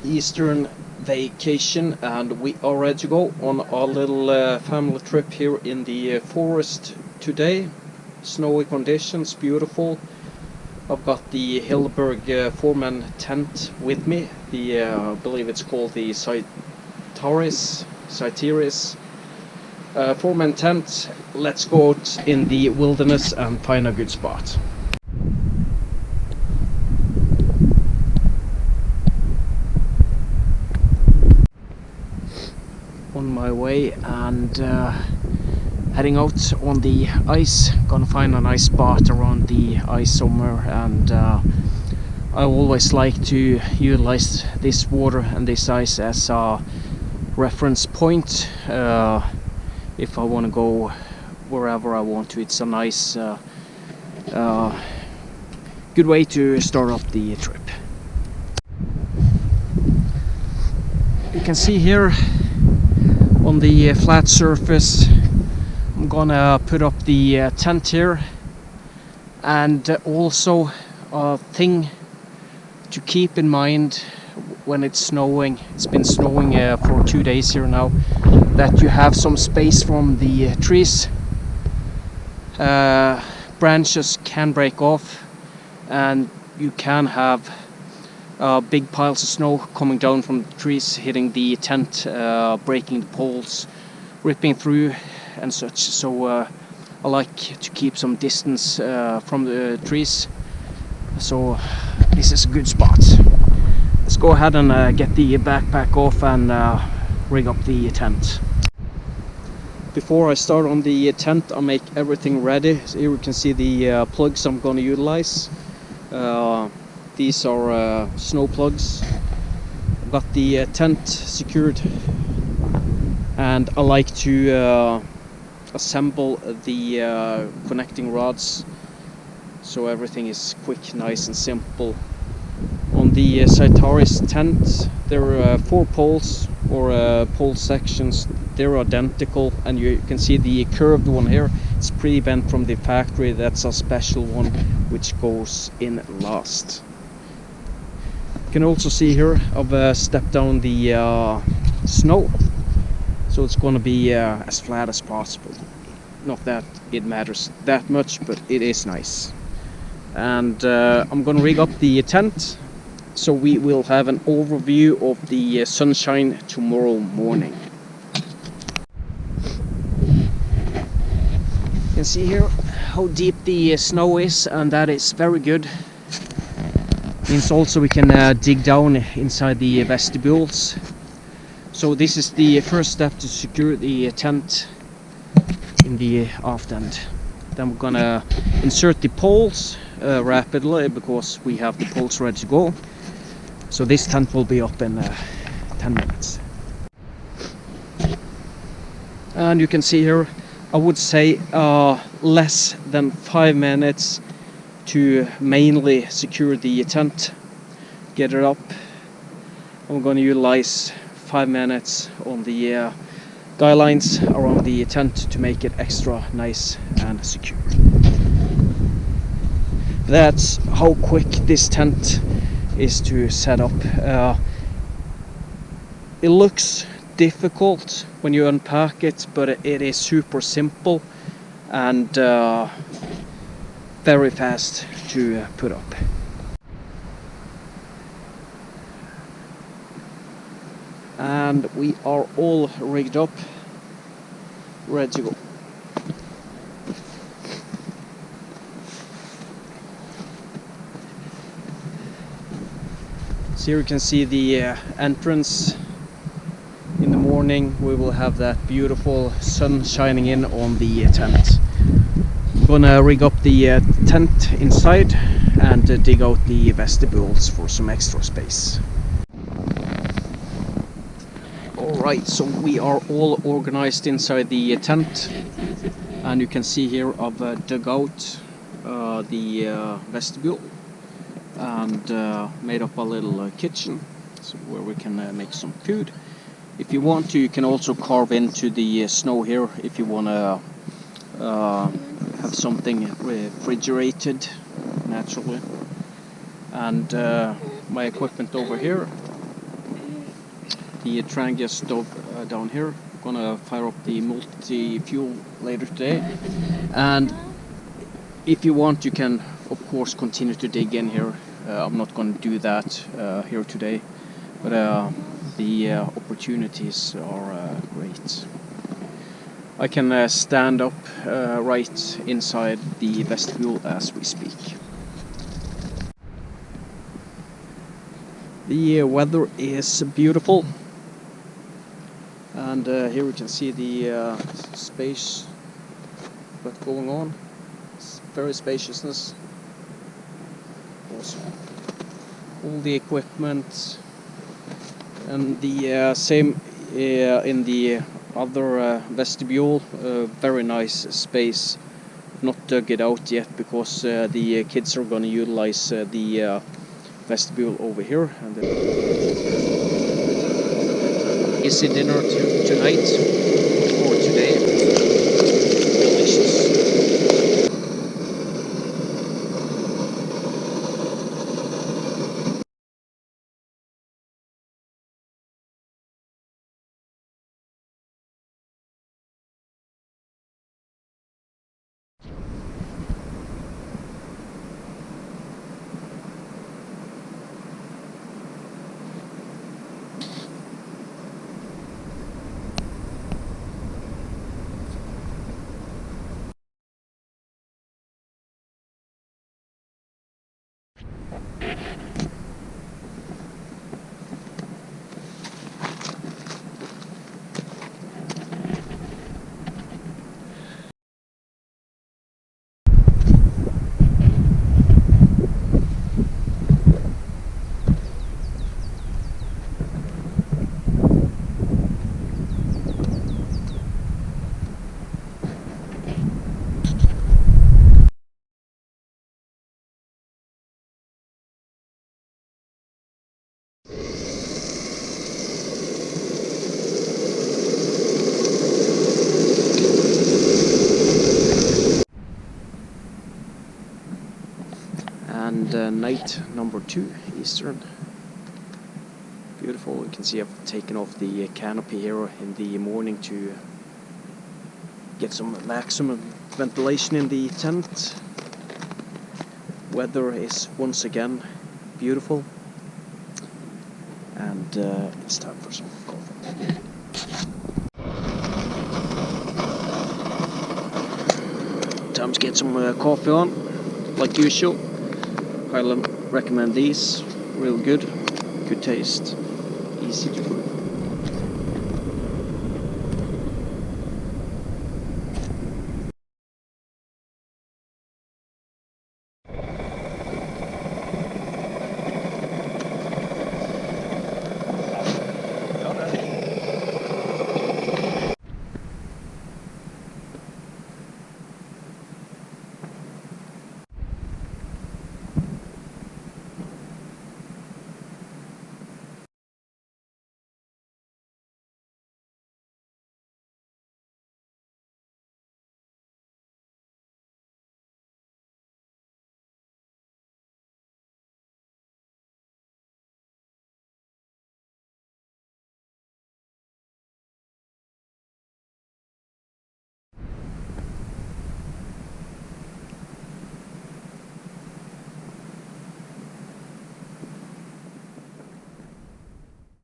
Eastern vacation, and we are ready to go on our little family trip here in the forest today. Snowy conditions, beautiful. I've got the Hilleberg 4-man tent with me. I believe it's called the Citeris 4-man tent. Let's go out in the wilderness and find a good spot. On my way and heading out on the ice. Gonna find a nice spot around the ice somewhere, and I always like to utilize this water and this ice as a reference point if I want to go wherever I want to. It's a nice good way to start off the trip. You can see here on the flat surface, I'm gonna put up the tent here, and also a thing to keep in mind when it's snowing. It's been snowing for 2 days here now, that you have some space from the trees. Branches can break off, and you can have big piles of snow coming down from the trees, hitting the tent, breaking the poles, ripping through and such. So I like to keep some distance from the trees, so this is a good spot. Let's go ahead and get the backpack off and rig up the tent. Before I start on the tent, I make everything ready. So here you can see the plugs I'm going to utilize. These are snow plugs. I've got the tent secured, and I like to assemble the connecting rods so everything is quick, nice and simple. On the Citeris tent there are 4 poles, or pole sections. They're identical, and you can see the curved one here. It's pre-bent from the factory. That's a special one which goes in last. You can also see here I've stepped down the snow, so it's going to be as flat as possible. Not that it matters that much, but it is nice. And I'm going to rig up the tent, so we will have an overview of the sunshine tomorrow morning. You can see here how deep the snow is, and that is very good. Means also we can dig down inside the vestibules. So this is the first step to secure the tent in the aft end. Then we're gonna insert the poles rapidly, because we have the poles ready to go. So this tent will be up in 10 minutes. And you can see here, I would say less than 5 minutes to mainly secure the tent, get it up. I'm going to utilize 5 minutes on the guy lines around the tent to make it extra nice and secure. That's how quick this tent is to set up. It looks difficult when you unpack it, but it is super simple and very fast to put up. And we are all rigged up, ready to go. So here you can see the entrance. In the morning we will have that beautiful sun shining in on the tent. I'm gonna rig up the tent inside and dig out the vestibules for some extra space. Alright, so we are all organized inside the tent, and you can see here I've dug out the vestibule and made up a little kitchen, so where we can make some food. If you want to, you can also carve into the snow here if you want to have something refrigerated naturally. And my equipment over here, the Trangia stove down here. I'm gonna fire up the multi-fuel later today, and if you want you can of course continue to dig in here. I'm not gonna do that here today, but the opportunities are great. I can stand up right inside the vestibule as we speak. The weather is beautiful, and here we can see the space that's going on. It's very spaciousness. Also, all the equipment, and the same in the other vestibule. Very nice space. Not dug it out yet because the kids are going to utilize the vestibule over here. And easy dinner tonight or today. Delicious. And night number 2, Eastern. Beautiful. You can see I've taken off the canopy here in the morning to get some maximum ventilation in the tent. Weather is once again beautiful, and it's time for some coffee. Time to get some coffee on, like usual. Highly recommend these. Real good taste, easy to brew.